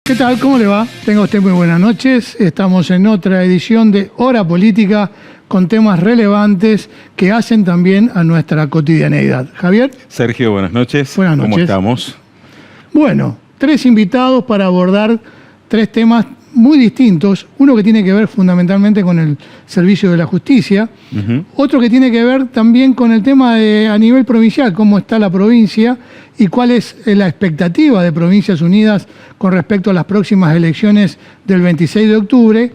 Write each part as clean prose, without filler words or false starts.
¿Qué tal? ¿Cómo le va? Tenga usted muy buenas noches. Estamos en otra edición de Hora Política con temas relevantes que hacen también a nuestra cotidianeidad. Javier. Sergio, buenas noches. Buenas noches. ¿Cómo estamos? Bueno, tres invitados para abordar tres temas muy distintos. Uno que tiene que ver fundamentalmente con el servicio de la justicia. Otro que tiene que ver también con el tema a nivel provincial, cómo está la provincia y cuál es la expectativa de Provincias Unidas con respecto a las próximas elecciones del 26 de octubre.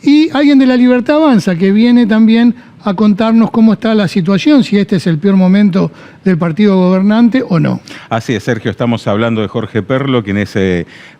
Y alguien de La Libertad Avanza que viene también a contarnos cómo está la situación, si este es el peor momento del partido gobernante o no. Así es, Sergio, estamos hablando de Jorge Perlo, quien es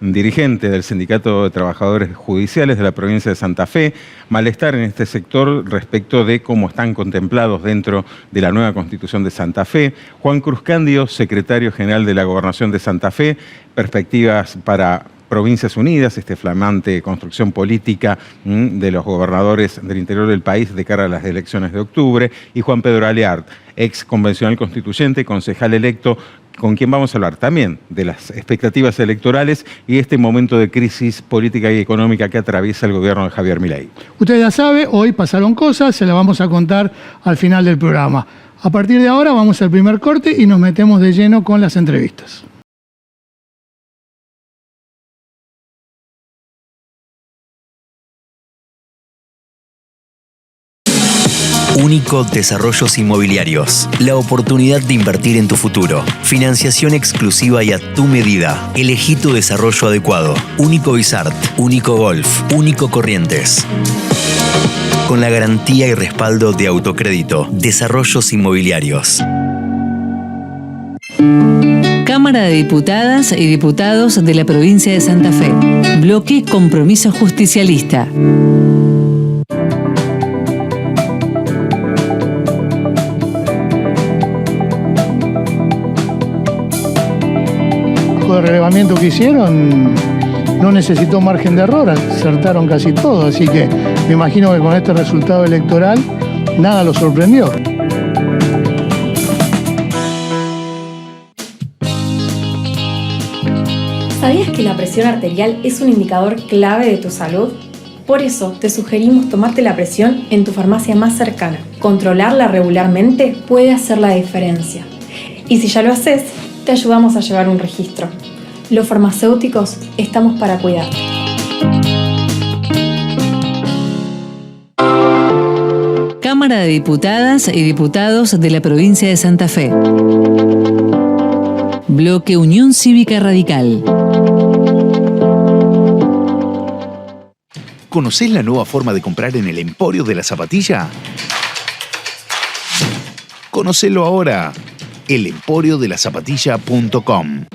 dirigente del Sindicato de Trabajadores Judiciales de la provincia de Santa Fe. Malestar en este sector respecto de cómo están contemplados dentro de la nueva Constitución de Santa Fe. Juan Cruz Cándido, secretario general de la Gobernación de Santa Fe, perspectivas para Provincias Unidas, flamante construcción política de los gobernadores del interior del país de cara a las elecciones de octubre, y Juan Pedro Aleart, ex convencional constituyente, concejal electo, con quien vamos a hablar también de las expectativas electorales y este momento de crisis política y económica que atraviesa el gobierno de Javier Milei. Usted ya sabe, hoy pasaron cosas, se las vamos a contar al final del programa. A partir de ahora vamos al primer corte y nos metemos de lleno con las entrevistas. Único Desarrollos Inmobiliarios. La oportunidad de invertir en tu futuro. Financiación exclusiva y a tu medida. Elegí tu desarrollo adecuado. Único Bizart, Único Golf, Único Corrientes. Con la garantía y respaldo de Autocrédito. Desarrollos Inmobiliarios. Cámara de Diputadas y Diputados de la provincia de Santa Fe. Bloque Compromiso Justicialista. De relevamiento que hicieron no necesitó margen de error, acertaron casi todo, así que me imagino que con este resultado electoral nada lo sorprendió. ¿Sabías que la presión arterial es un indicador clave de tu salud? Por eso te sugerimos tomarte la presión en tu farmacia más cercana. Controlarla regularmente puede hacer la diferencia. Y si ya lo haces, te ayudamos a llevar un registro. Los farmacéuticos estamos para cuidarte. Cámara de Diputadas y Diputados de la provincia de Santa Fe. Bloque Unión Cívica Radical. ¿Conocés la nueva forma de comprar en el Emporio de la Zapatilla? Conocelo ahora. elemporiodelaZapatilla.com.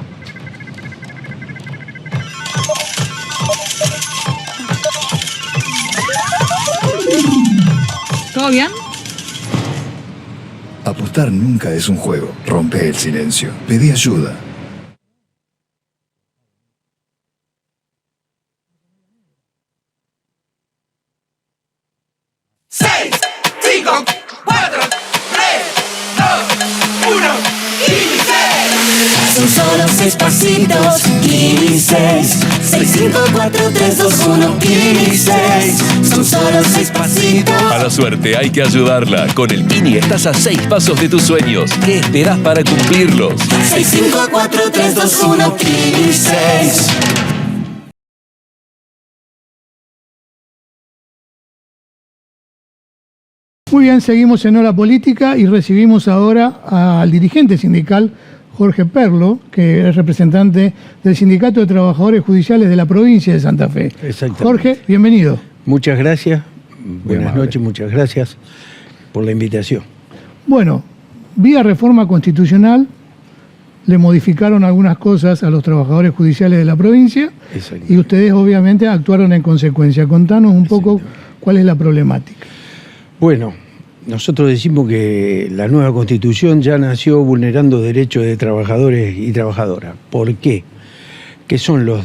¿Todo bien? Apostar nunca es un juego. Rompe el silencio. Pedí ayuda. Son solo 6 pasitos, Kini 6. 6, 5, 4, 3, 2, 1, Kini 6. Son solo 6 pasitos. A la suerte hay que ayudarla. Con el Kini estás a 6 pasos de tus sueños. ¿Qué esperas para cumplirlos? 6, 5, 4, 3, 2, 1, Kini 6. Muy bien, seguimos en Hora Política y recibimos ahora al dirigente sindical Jorge Perlo, que es representante del Sindicato de Trabajadores Judiciales de la provincia de Santa Fe. Exactamente. Jorge, bienvenido. Muchas gracias. Buenas noches, muchas gracias por la invitación. Bueno, vía reforma constitucional le modificaron algunas cosas a los trabajadores judiciales de la provincia y ustedes obviamente actuaron en consecuencia. Contanos un poco cuál es la problemática. Bueno, nosotros decimos que la nueva Constitución ya nació vulnerando derechos de trabajadores y trabajadoras. ¿Por qué? Que son los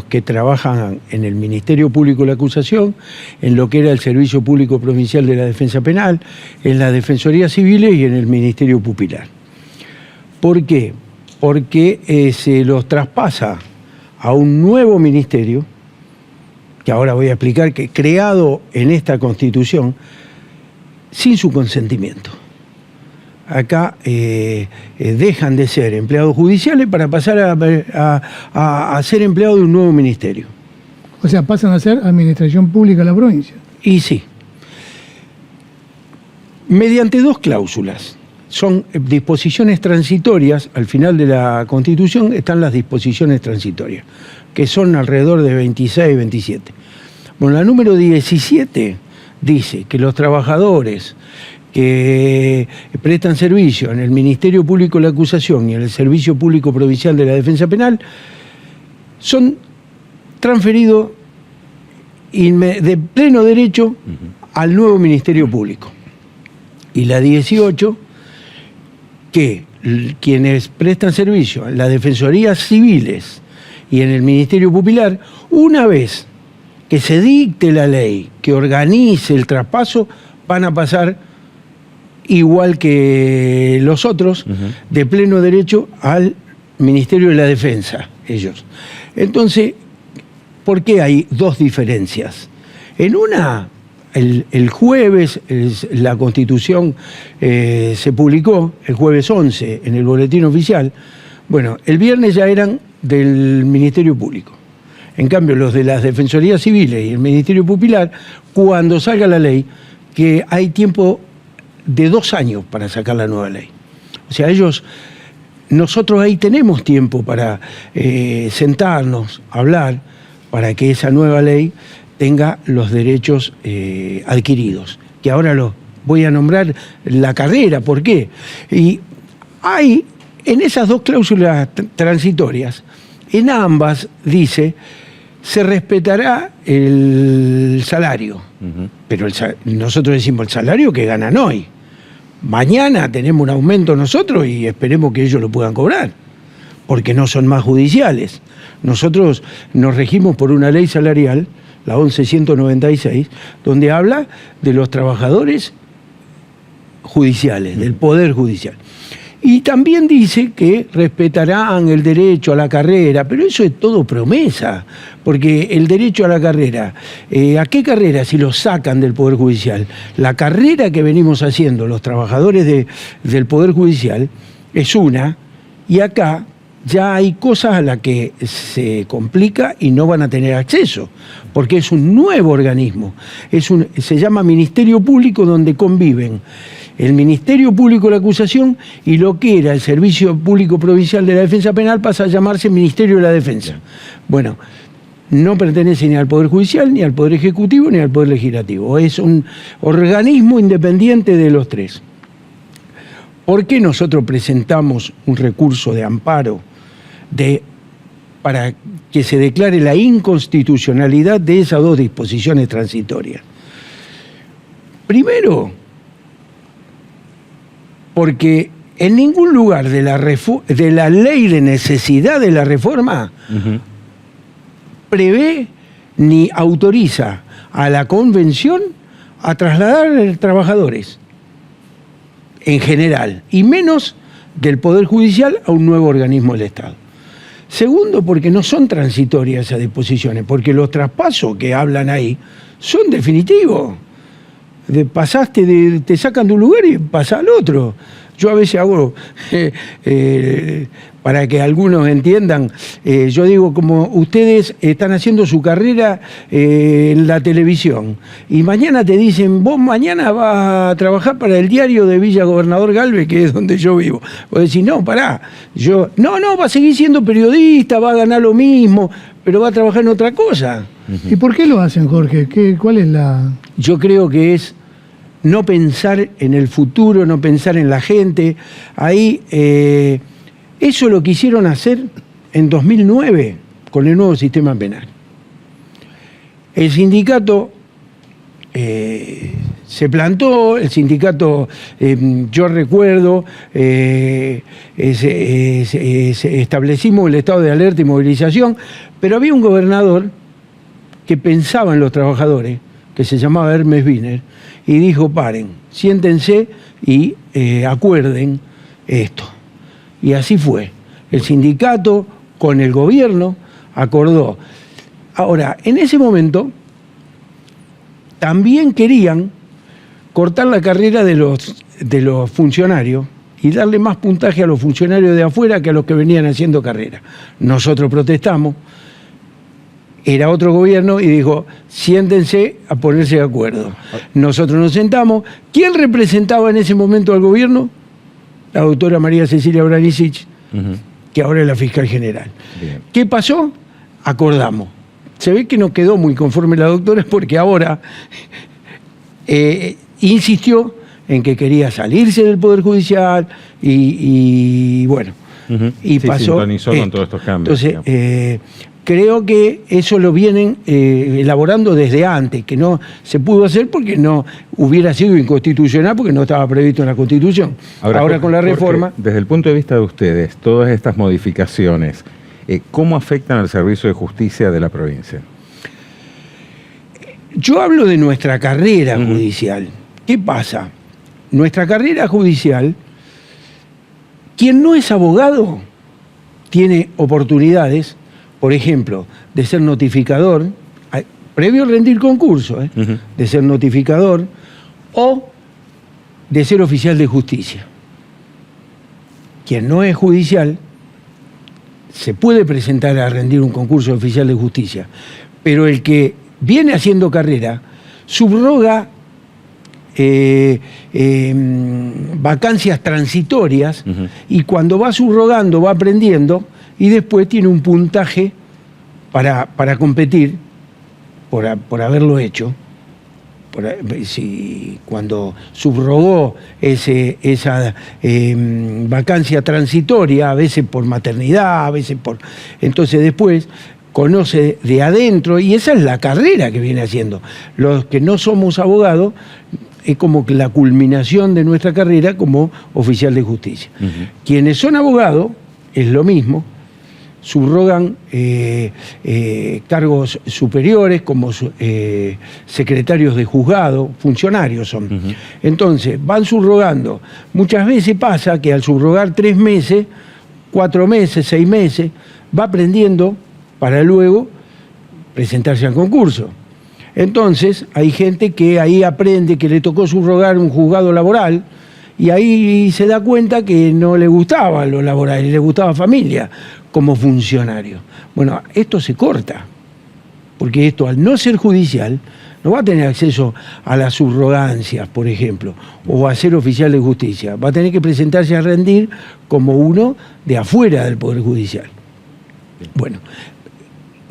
que trabajan en el Ministerio Público de la Acusación, en lo que era el Servicio Público Provincial de la Defensa Penal, en las Defensorías Civiles y en el Ministerio Pupilar. ¿Por qué? Porque se los traspasa a un nuevo ministerio, que ahora voy a explicar, que creado en esta Constitución, sin su consentimiento. Acá dejan de ser empleados judiciales para pasar a ser empleados de un nuevo ministerio. O sea, pasan a ser administración pública de la provincia. Y sí. Mediante dos cláusulas. Son disposiciones transitorias. Al final de la Constitución están las disposiciones transitorias, que son alrededor de 26, 27. Bueno, la número 17 dice que los trabajadores que prestan servicio en el Ministerio Público de la Acusación y en el Servicio Público Provincial de la Defensa Penal son transferidos de pleno derecho al nuevo Ministerio Público. Y la 18, que quienes prestan servicio en las defensorías civiles y en el Ministerio Pupilar, una vez que se dicte la ley que organice el traspaso, van a pasar igual que los otros, de pleno derecho al Ministerio de la Defensa, ellos. Entonces, ¿por qué hay dos diferencias? En una, el jueves, la Constitución se publicó, el jueves 11, en el Boletín Oficial. Bueno, el viernes ya eran del Ministerio Público. En cambio, los de las Defensorías Civiles y el Ministerio Pupilar, cuando salga la ley, que hay tiempo de 2 años para sacar la nueva ley. O sea, nosotros ahí tenemos tiempo para sentarnos, hablar, para que esa nueva ley tenga los derechos adquiridos. Que ahora los voy a nombrar la carrera. ¿Por qué? Y hay, en esas dos cláusulas transitorias, en ambas dice, se respetará el salario. Pero nosotros decimos el salario que ganan hoy. Mañana tenemos un aumento nosotros y esperemos que ellos lo puedan cobrar, porque no son más judiciales. Nosotros nos regimos por una ley salarial, la 11.196, donde habla de los trabajadores judiciales, del Poder Judicial. Y también dice que respetarán el derecho a la carrera, pero eso es todo promesa, porque el derecho a la carrera, ¿a qué carrera si lo sacan del Poder Judicial? La carrera que venimos haciendo los trabajadores del Poder Judicial es una, y acá ya hay cosas a las que se complica y no van a tener acceso, porque es un nuevo organismo, se llama Ministerio Público, donde conviven el Ministerio Público de la Acusación y lo que era el Servicio Público Provincial de la Defensa Penal pasa a llamarse Ministerio de la Defensa. Bueno, no pertenece ni al Poder Judicial, ni al Poder Ejecutivo, ni al Poder Legislativo. Es un organismo independiente de los tres. ¿Por qué nosotros presentamos un recurso de amparo para que se declare la inconstitucionalidad de esas dos disposiciones transitorias? Primero, porque en ningún lugar de la ley de necesidad de la reforma prevé ni autoriza a la convención a trasladar trabajadores en general, y menos del Poder Judicial a un nuevo organismo del Estado. Segundo, porque no son transitorias esas disposiciones, porque los traspasos que hablan ahí son definitivos. Te sacan de un lugar y pasas al otro. Yo a veces hago, para que algunos entiendan, yo digo, como ustedes están haciendo su carrera en la televisión y mañana te dicen, vos mañana vas a trabajar para el diario de Villa Gobernador Galvez, que es donde yo vivo. Vos decís, no, pará, no, va a seguir siendo periodista, va a ganar lo mismo, pero va a trabajar en otra cosa. ¿Y por qué lo hacen, Jorge? ¿Cuál es la...? Yo creo que es no pensar en el futuro, no pensar en la gente. Ahí, eso lo quisieron hacer en 2009 con el nuevo sistema penal. El sindicato se plantó, el sindicato, yo recuerdo, establecimos el estado de alerta y movilización, pero había un gobernador que pensaba en los trabajadores, que se llamaba Hermes Wiener, y dijo, paren, siéntense y acuerden esto. Y así fue. El sindicato con el gobierno acordó. Ahora, en ese momento también querían cortar la carrera de los funcionarios y darle más puntaje a los funcionarios de afuera que a los que venían haciendo carrera. Nosotros protestamos, era otro gobierno y dijo, siéntense a ponerse de acuerdo. Nosotros nos sentamos. ¿Quién representaba en ese momento al gobierno? La doctora María Cecilia Branicic, que ahora es la fiscal general. Bien. ¿Qué pasó? Acordamos. Se ve que no quedó muy conforme la doctora porque ahora insistió en que quería salirse del Poder Judicial y bueno, y sí, pasó. Sintonizó con todos estos cambios. Entonces, creo que eso lo vienen elaborando desde antes, que no se pudo hacer porque no hubiera sido inconstitucional, porque no estaba previsto en la Constitución. Ahora con la reforma... Jorge, desde el punto de vista de ustedes, todas estas modificaciones, ¿cómo afectan al servicio de justicia de la provincia? Yo hablo de nuestra carrera judicial. ¿Qué pasa? Nuestra carrera judicial, quien no es abogado tiene oportunidades, por ejemplo, de ser notificador, previo a rendir concurso, de ser notificador o de ser oficial de justicia. Quien no es judicial se puede presentar a rendir un concurso de oficial de justicia, pero el que viene haciendo carrera subroga vacancias transitorias y cuando va subrogando va aprendiendo y después tiene un puntaje para competir por haberlo hecho. Cuando subrogó esa vacancia transitoria, a veces por maternidad, a veces por... Entonces después conoce de adentro y esa es la carrera que viene haciendo. Los que no somos abogados es como que la culminación de nuestra carrera como oficial de justicia. Quienes son abogados, es lo mismo, subrogan cargos superiores como secretarios de juzgado, funcionarios son. Entonces, van subrogando. Muchas veces pasa que al subrogar 3 meses, 4 meses, 6 meses, va aprendiendo para luego presentarse al concurso. Entonces, hay gente que ahí aprende que le tocó subrogar un juzgado laboral y ahí se da cuenta que no le gustaba lo laboral, le gustaba familia como funcionario. Bueno, esto se corta, porque esto al no ser judicial no va a tener acceso a las subrogancias, por ejemplo, o a ser oficial de justicia. Va a tener que presentarse a rendir como uno de afuera del Poder Judicial. Bueno,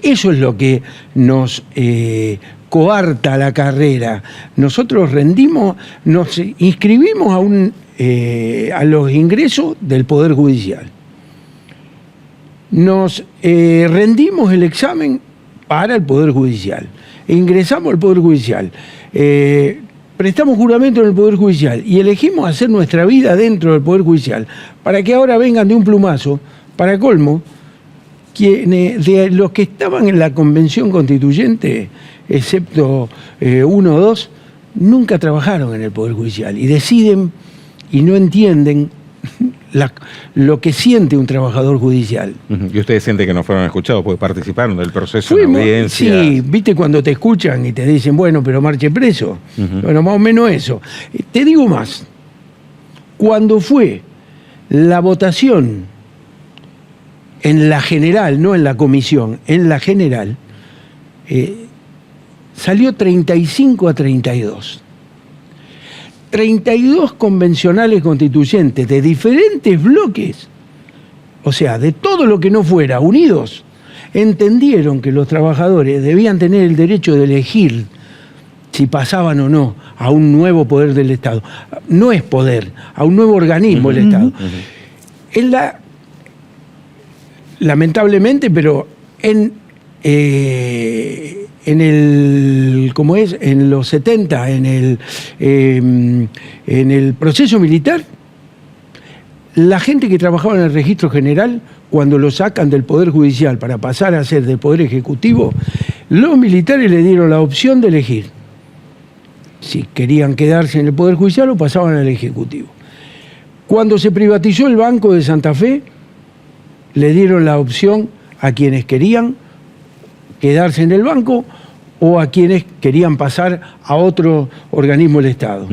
eso es lo que nos coarta la carrera. Nosotros nos inscribimos a los ingresos del Poder Judicial. Nos rendimos el examen para el Poder Judicial. Ingresamos al Poder Judicial. Prestamos juramento en el Poder Judicial y elegimos hacer nuestra vida dentro del Poder Judicial para que ahora vengan de un plumazo, para colmo, de los que estaban en la Convención Constituyente, excepto 1 o 2, nunca trabajaron en el Poder Judicial y deciden y no entienden lo que siente un trabajador judicial. ¿Y ustedes sienten que no fueron escuchados porque participaron del proceso de audiencia? Sí, viste cuando te escuchan y te dicen, bueno, pero marche preso. Bueno, más o menos eso. Te digo más, cuando fue la votación en la general, no en la comisión, en la general, salió 35-32. 32 convencionales constituyentes de diferentes bloques, o sea, de todo lo que no fuera, unidos, entendieron que los trabajadores debían tener el derecho de elegir si pasaban o no a un nuevo poder del Estado. No es poder, a un nuevo organismo del Estado. Lamentablemente, pero en los 70, en el proceso militar, la gente que trabajaba en el registro general, cuando lo sacan del Poder Judicial para pasar a ser del Poder Ejecutivo, los militares le dieron la opción de elegir si querían quedarse en el Poder Judicial o pasaban al Ejecutivo. Cuando se privatizó el Banco de Santa Fe, le dieron la opción a quienes querían quedarse en el banco o a quienes querían pasar a otro organismo del Estado.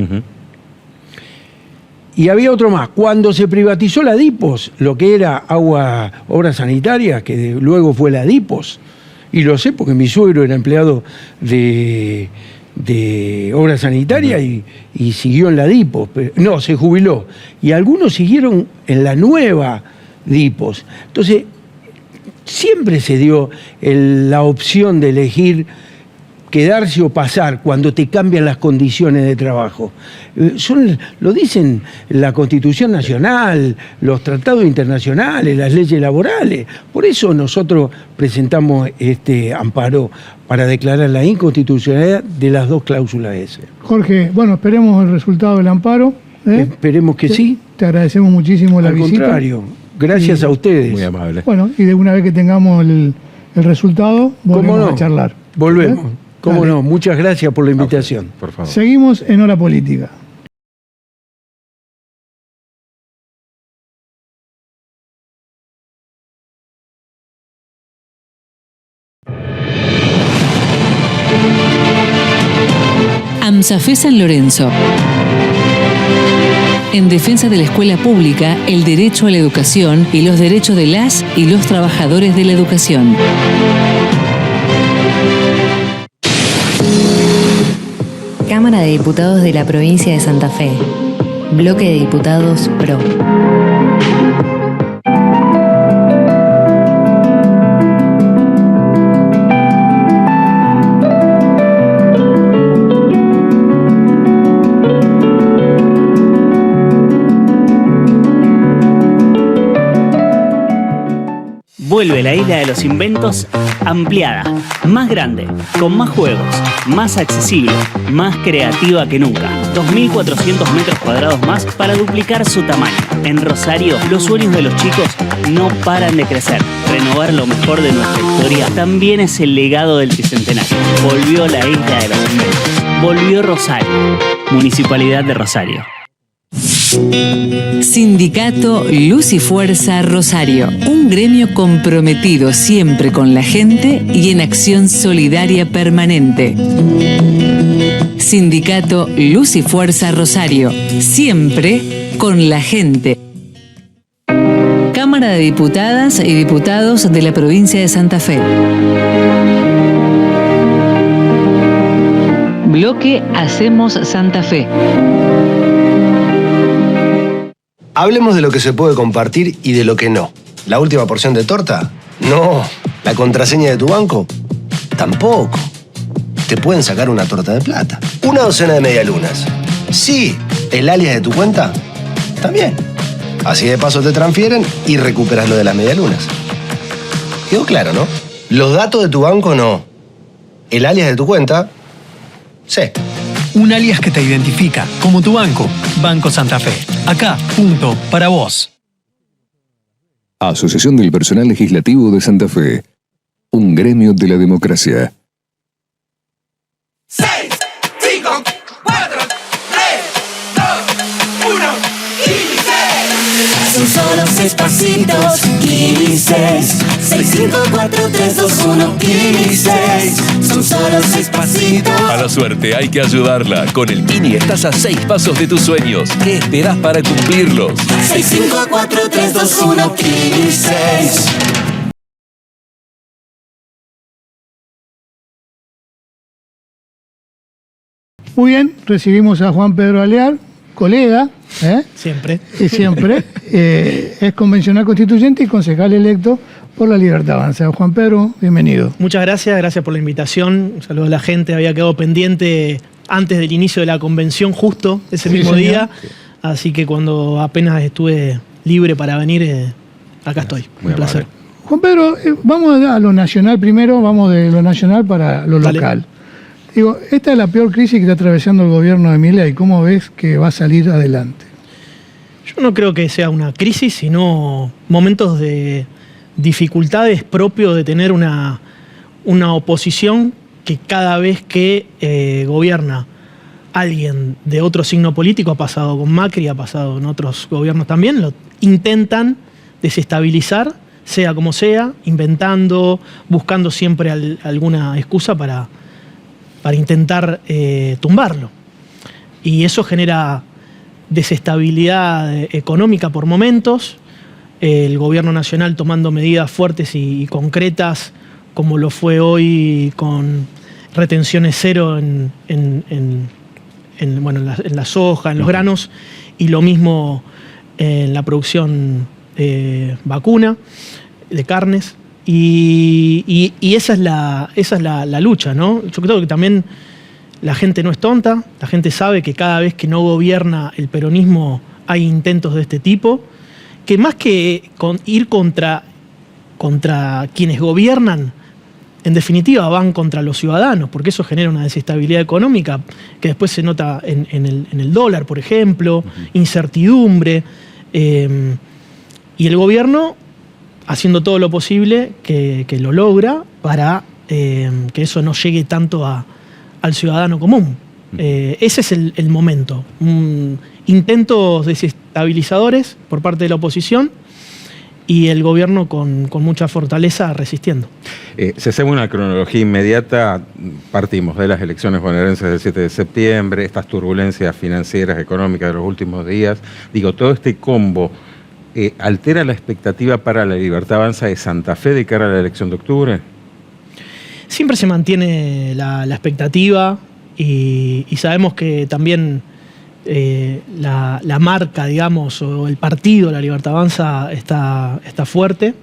Y había otro más. Cuando se privatizó la DIPOS, lo que era Obras Sanitarias, que luego fue la DIPOS, y lo sé porque mi suegro era empleado de Obras Sanitarias y siguió en la DIPOS. No, se jubiló. Y algunos siguieron en la nueva DIPOS. Entonces, siempre se dio la opción de elegir quedarse o pasar cuando te cambian las condiciones de trabajo. Lo dicen la Constitución Nacional, los tratados internacionales, las leyes laborales. Por eso nosotros presentamos este amparo para declarar la inconstitucionalidad de las dos cláusulas esas. Jorge, bueno, esperemos el resultado del amparo. Esperemos que sí. Te agradecemos muchísimo la visita. Al contrario, gracias a ustedes. Muy amable. Bueno, y de una vez que tengamos el resultado, volvemos a charlar. Volvemos. ¿Cómo no? Muchas gracias por la invitación. Por favor. Seguimos en Hora Política. AMSAFE San Lorenzo. En defensa de la escuela pública, el derecho a la educación y los derechos de las y los trabajadores de la educación. Cámara de Diputados de la Provincia de Santa Fe. Bloque de Diputados PRO. Vuelve la Isla de los Inventos ampliada, más grande, con más juegos, más accesible, más creativa que nunca. 2.400 metros cuadrados más para duplicar su tamaño. En Rosario, los sueños de los chicos no paran de crecer. Renovar lo mejor de nuestra historia también es el legado del Tricentenario. Volvió la Isla de los Inventos. Volvió Rosario. Municipalidad de Rosario. Sindicato Luz y Fuerza Rosario, un gremio comprometido siempre con la gente y en acción solidaria permanente. Sindicato Luz y Fuerza Rosario, siempre con la gente. Cámara de Diputadas y Diputados de la Provincia de Santa Fe. Bloque Hacemos Santa Fe. Hablemos de lo que se puede compartir y de lo que no. ¿La última porción de torta? No. ¿La contraseña de tu banco? Tampoco. Te pueden sacar una torta de plata. Una docena de medialunas. Sí. ¿El alias de tu cuenta? También. Así de paso te transfieren y recuperas lo de las medialunas. Quedó claro, ¿no? Los datos de tu banco no. El alias de tu cuenta, sí. Un alias que te identifica, como tu banco. Banco Santa Fe. Acá, punto, para vos. Asociación del Personal Legislativo de Santa Fe. Un gremio de la democracia. 6, 5, 4, 3, 2, 1, 15. Son solo 6 pasitos, 15. 6, 5, 4, 3, 2, 1, 15. Son solo 6 pasitos. A la suerte hay que ayudarla. Con el Kini estás a 6 pasos de tus sueños. ¿Qué esperás para cumplirlos? 6, 5, 4, 3, 2, 1, 15. Muy bien, recibimos a Juan Pedro Alear, colega. Siempre. Siempre. Es convencional constituyente y concejal electo por La Libertad Avanza. Juan Pedro, bienvenido. Muchas gracias por la invitación. Un saludo a la gente. Había quedado pendiente antes del inicio de la convención, justo ese mismo día. Así que cuando apenas estuve libre para venir, acá estoy. Un placer. Juan Pedro, vamos a lo nacional primero, vamos de lo nacional para lo local. Digo, esta es la peor crisis que está atravesando el gobierno de Milei. ¿Cómo ves que va a salir adelante? Yo no creo que sea una crisis, sino momentos de dificultades propios de tener una oposición que cada vez que gobierna alguien de otro signo político, ha pasado con Macri, ha pasado en otros gobiernos también, lo intentan desestabilizar sea como sea, inventando, buscando siempre alguna excusa para intentar tumbarlo. Y eso genera desestabilidad económica por momentos, el gobierno nacional tomando medidas fuertes y concretas, como lo fue hoy con retenciones cero en la soja, en los granos, y lo mismo en la producción vacuna, de carnes. Y esa es la lucha, ¿no? Yo creo que también la gente no es tonta, la gente sabe que cada vez que no gobierna el peronismo hay intentos de este tipo, que más que ir contra quienes gobiernan, en definitiva van contra los ciudadanos, porque eso genera una desestabilidad económica que después se nota en el dólar, por ejemplo, incertidumbre, y el gobierno haciendo todo lo posible que lo logra para que eso no llegue tanto al ciudadano común. Ese es el momento. Intentos desestabilizadores por parte de la oposición y el gobierno con mucha fortaleza resistiendo. Si hacemos una cronología inmediata, partimos de las elecciones bonaerenses del 7 de septiembre, estas turbulencias financieras, económicas de los últimos días. Digo, todo este combo altera la expectativa para la Libertad Avanza de Santa Fe de cara a la elección de octubre. Siempre se mantiene la expectativa y sabemos que también la marca, digamos, o el partido, la Libertad Avanza, está fuerte,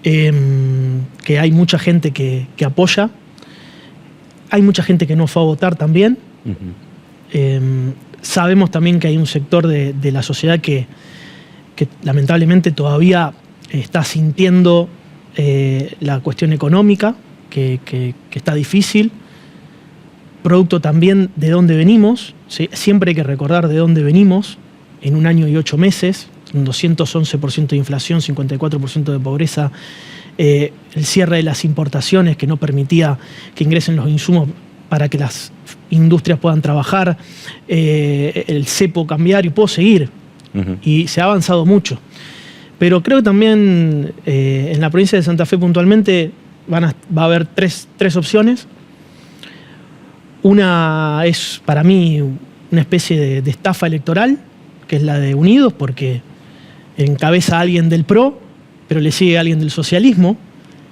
que hay mucha gente que apoya, hay mucha gente que no fue a votar también. Sabemos también que hay un sector de la sociedad que lamentablemente todavía está sintiendo la cuestión económica, que está difícil, producto también de dónde venimos. ¿Sí? Siempre hay que recordar de dónde venimos, en 1 año y 8 meses, un 211% de inflación, 54% de pobreza, el cierre de las importaciones que no permitía que ingresen los insumos para que las industrias puedan trabajar, el cepo cambiario, puedo seguir, y se ha avanzado mucho. Pero creo que también en la provincia de Santa Fe puntualmente va a haber tres opciones. Una es para mí una especie de estafa electoral, que es la de Unidos, porque encabeza a alguien del PRO, pero le sigue a alguien del socialismo.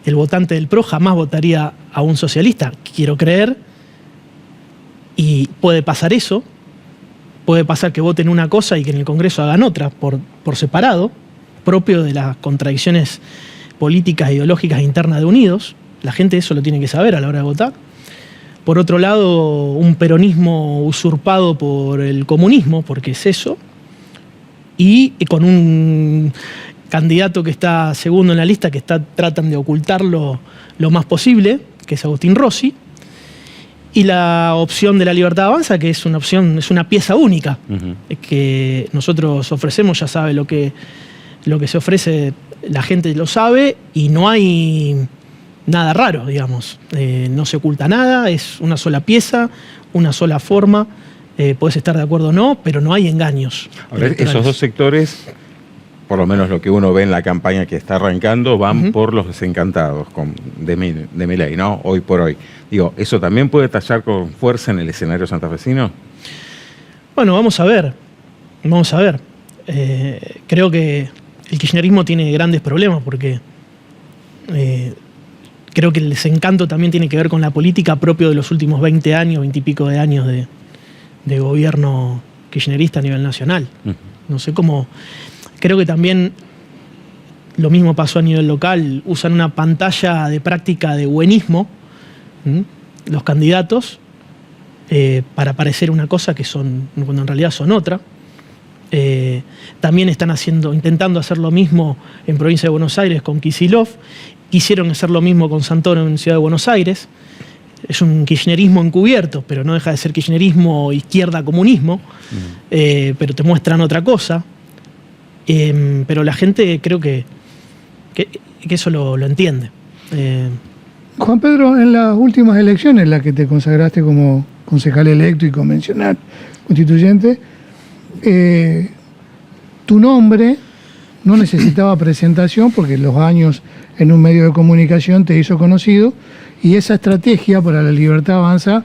El votante del PRO jamás votaría a un socialista, quiero creer, y puede pasar eso. Puede pasar que voten una cosa y que en el Congreso hagan otra por separado, propio de las contradicciones políticas e ideológicas internas de Unidos. La gente eso lo tiene que saber a la hora de votar. Por otro lado, un peronismo usurpado por el comunismo, porque es eso, y con un candidato que está segundo en la lista, que tratan de ocultarlo lo más posible, que es Agustín Rossi, y la opción de la Libertad Avanza, que es una opción, es una pieza única, que nosotros ofrecemos, ya sabe lo que se ofrece, la gente lo sabe, y no hay nada raro, digamos. No se oculta nada, es una sola pieza, una sola forma. Podés estar de acuerdo o no, pero no hay engaños. Ahora, esos dos sectores, por lo menos lo que uno ve en la campaña que está arrancando, van por los desencantados de Milei, ¿no? Hoy por hoy. Digo, ¿eso también puede tallar con fuerza en el escenario santafesino? Bueno, vamos a ver. Vamos a ver. Creo que el kirchnerismo tiene grandes problemas porque creo que el desencanto también tiene que ver con la política propio de los últimos 20 años, 20 y pico de años de gobierno kirchnerista a nivel nacional. No sé cómo. Creo que también lo mismo pasó a nivel local. Usan una pantalla de práctica de buenismo, los candidatos, para parecer una cosa que son, cuando en realidad son otra. También están intentando hacer lo mismo en provincia de Buenos Aires con Kicillof. Quisieron hacer lo mismo con Santoro en Ciudad de Buenos Aires. Es un kirchnerismo encubierto, pero no deja de ser kirchnerismo izquierda-comunismo, pero te muestran otra cosa. Pero la gente creo que eso lo entiende. Juan Pedro, en las últimas elecciones, en las que te consagraste como concejal electo y convencional constituyente, tu nombre no necesitaba presentación porque los años en un medio de comunicación te hizo conocido, y esa estrategia para la Libertad Avanza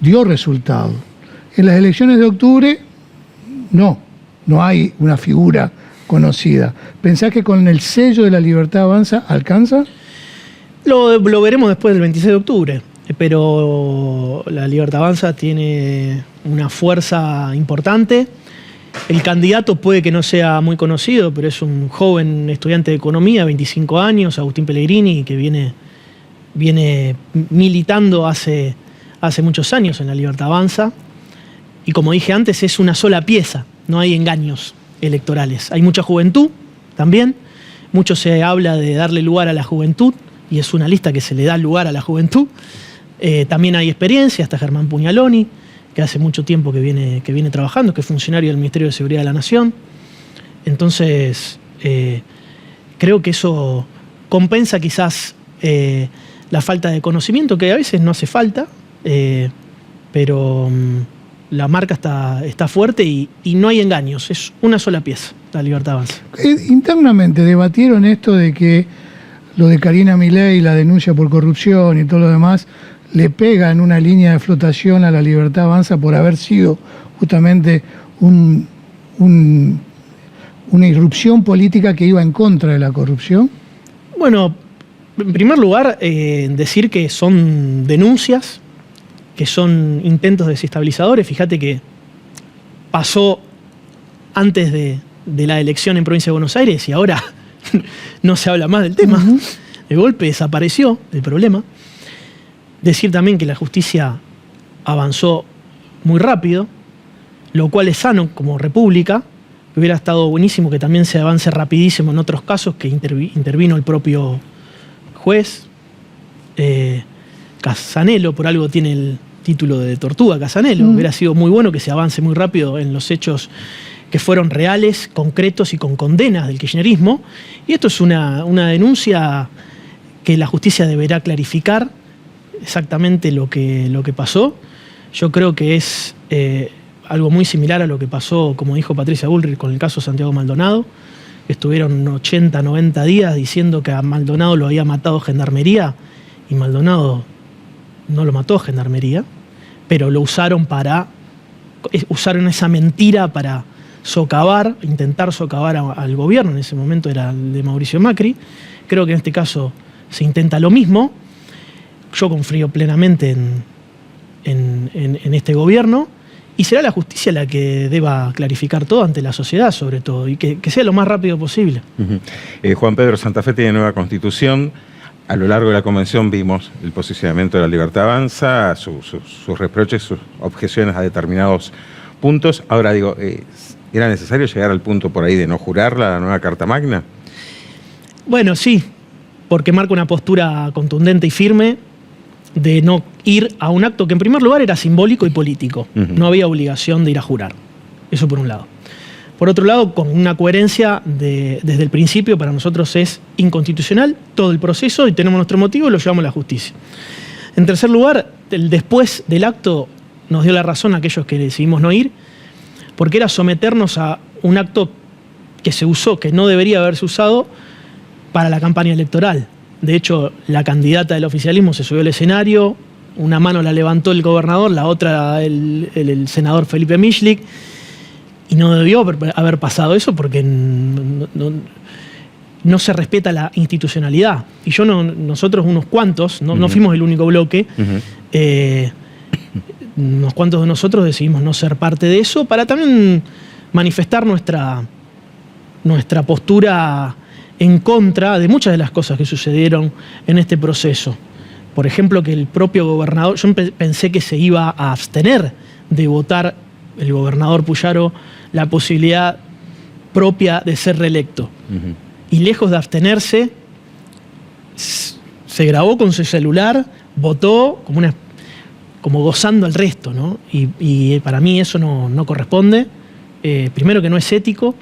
dio resultado. En las elecciones de octubre, no hay una figura conocida. ¿Pensás que con el sello de la Libertad Avanza alcanza? Lo veremos después del 26 de octubre, pero la Libertad Avanza tiene una fuerza importante. El candidato puede que no sea muy conocido, pero es un joven estudiante de economía, 25 años, Agustín Pellegrini, que viene militando hace muchos años en la Libertad Avanza. Y como dije antes, es una sola pieza, no hay engaños electorales. Hay mucha juventud también, mucho se habla de darle lugar a la juventud, y es una lista que se le da lugar a la juventud. También hay experiencia, hasta Germán Pugnaloni, que hace mucho tiempo que viene trabajando, que es funcionario del Ministerio de Seguridad de la Nación. Entonces, creo que eso compensa quizás la falta de conocimiento, que a veces no hace falta, pero la marca está fuerte y no hay engaños, es una sola pieza, la Libertad Avanza. Internamente debatieron esto de que lo de Karina Milei, la denuncia por corrupción y todo lo demás, le pega en una línea de flotación a la Libertad Avanza por haber sido justamente una irrupción política que iba en contra de la corrupción. Bueno, en primer lugar, decir que son denuncias, que son intentos desestabilizadores. Fíjate que pasó antes de la elección en Provincia de Buenos Aires y ahora no se habla más del tema. De golpe desapareció el problema. Decir también que la justicia avanzó muy rápido, lo cual es sano como república. Hubiera estado buenísimo que también se avance rapidísimo en otros casos, que intervino el propio juez. Casanelo, por algo tiene el título de Tortuga Casanelo. Hubiera sido muy bueno que se avance muy rápido en los hechos que fueron reales, concretos y con condenas del kirchnerismo. Y esto es una denuncia que la justicia deberá clarificar exactamente lo que pasó. Yo creo que es algo muy similar a lo que pasó, como dijo Patricia Bullrich, con el caso Santiago Maldonado. Estuvieron 80, 90 días diciendo que a Maldonado lo había matado Gendarmería, y Maldonado no lo mató Gendarmería, pero lo usaron esa mentira para intentar socavar al gobierno. En ese momento era el de Mauricio Macri. Creo que en este caso se intenta lo mismo. Yo confío plenamente en este gobierno, y será la justicia la que deba clarificar todo ante la sociedad, sobre todo, y que sea lo más rápido posible. Juan Pedro, Santa Fe tiene nueva constitución. A lo largo de la convención vimos el posicionamiento de la Libertad Avanza, sus reproches, sus objeciones a determinados puntos. Ahora digo, ¿era necesario llegar al punto por ahí de no jurar la nueva Carta Magna? Bueno, sí, porque marca una postura contundente y firme de no ir a un acto que en primer lugar era simbólico y político. No había obligación de ir a jurar. Eso por un lado. Por otro lado, con una coherencia desde el principio, para nosotros es inconstitucional todo el proceso, y tenemos nuestro motivo y lo llevamos a la justicia. En tercer lugar, después del acto nos dio la razón a aquellos que decidimos no ir, porque era someternos a un acto que se usó, que no debería haberse usado para la campaña electoral. De hecho, la candidata del oficialismo se subió al escenario, una mano la levantó el gobernador, la otra el senador Felipe Michlik, y no debió haber pasado eso porque no se respeta la institucionalidad. Y nosotros unos cuantos, no fuimos el único bloque, unos cuantos de nosotros decidimos no ser parte de eso para también manifestar nuestra postura en contra de muchas de las cosas que sucedieron en este proceso. Por ejemplo, que el propio gobernador, yo pensé que se iba a abstener de votar el gobernador Puyaro la posibilidad propia de ser reelecto. Y lejos de abstenerse, se grabó con su celular, votó como gozando al resto, ¿no? Y para mí eso no corresponde. Primero, que no es ético.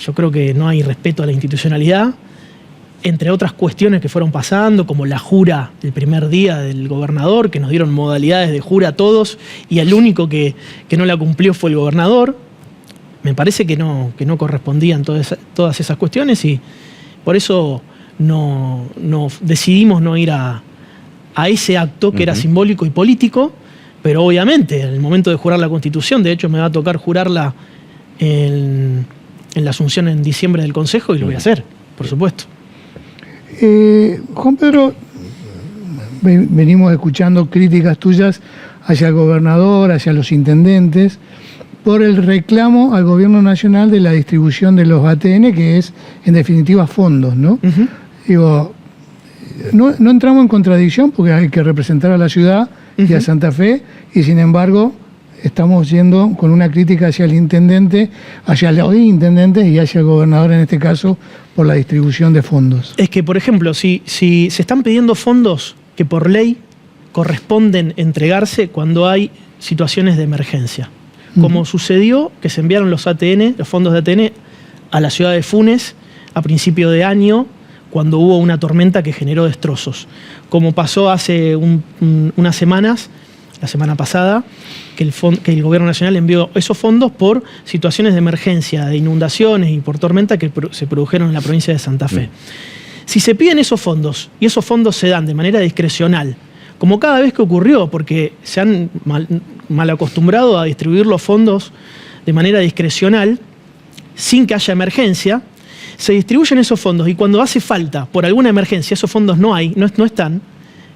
Yo creo que no hay respeto a la institucionalidad, entre otras cuestiones que fueron pasando, como la jura el primer día del gobernador, que nos dieron modalidades de jura a todos, y el único que no la cumplió fue el gobernador. me parece que no correspondían todas esas cuestiones y por eso no decidimos no ir a ese acto que era simbólico y político, pero obviamente en el momento de jurar la Constitución, de hecho me va a tocar jurarla en la asunción en diciembre del Consejo y lo voy a hacer, por supuesto. Juan Pedro, venimos escuchando críticas tuyas hacia el gobernador, hacia los intendentes, por el reclamo al gobierno nacional de la distribución de los ATN, que es en definitiva fondos, ¿no? Digo, no entramos en contradicción porque hay que representar a la ciudad y a Santa Fe, y sin embargo estamos yendo con una crítica hacia el intendente, hacia los intendentes y hacia el gobernador en este caso por la distribución de fondos. Es que, por ejemplo, si se están pidiendo fondos que por ley corresponden entregarse cuando hay situaciones de emergencia, como sucedió que se enviaron los ATN, los fondos de ATN, a la ciudad de Funes a principio de año, cuando hubo una tormenta que generó destrozos, como pasó hace unas semanas, la semana pasada, que el gobierno nacional envió esos fondos por situaciones de emergencia, de inundaciones y por tormenta que se produjeron en la provincia de Santa Fe. Si se piden esos fondos, y esos fondos se dan de manera discrecional, como cada vez que ocurrió, porque se han mal acostumbrado a distribuir los fondos de manera discrecional, sin que haya emergencia, se distribuyen esos fondos y cuando hace falta, por alguna emergencia, esos fondos no están,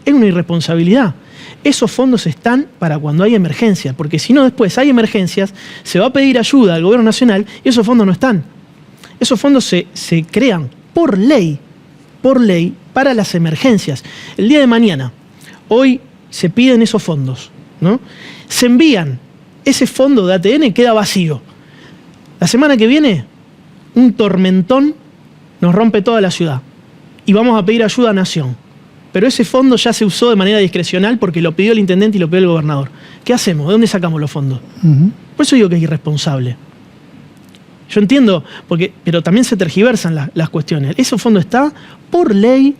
es una irresponsabilidad. Esos fondos están para cuando hay emergencia, porque si no después hay emergencias, se va a pedir ayuda al gobierno nacional y esos fondos no están. Esos fondos se crean por ley para las emergencias. El día de mañana, hoy se piden esos fondos, ¿no? Se envían, ese fondo de ATN queda vacío. La semana que viene, un tormentón nos rompe toda la ciudad y vamos a pedir ayuda a Nación. Pero ese fondo ya se usó de manera discrecional porque lo pidió el intendente y lo pidió el gobernador. ¿Qué hacemos? ¿De dónde sacamos los fondos? Por eso digo que es irresponsable. Yo entiendo, pero también se tergiversan las cuestiones. Ese fondo está por ley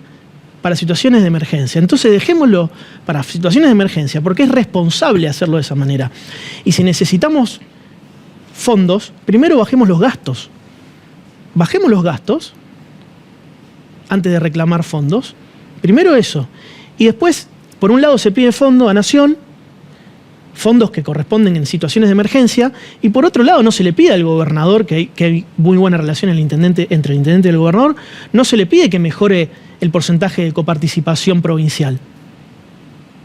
para situaciones de emergencia. Entonces dejémoslo para situaciones de emergencia porque es responsable hacerlo de esa manera. Y si necesitamos fondos, primero bajemos los gastos. Bajemos los gastos antes de reclamar fondos. Primero eso. Y después, por un lado se pide fondo a Nación, fondos que corresponden en situaciones de emergencia, y por otro lado no se le pide al gobernador, que hay muy buena relación entre el intendente y el gobernador, no se le pide que mejore el porcentaje de coparticipación provincial.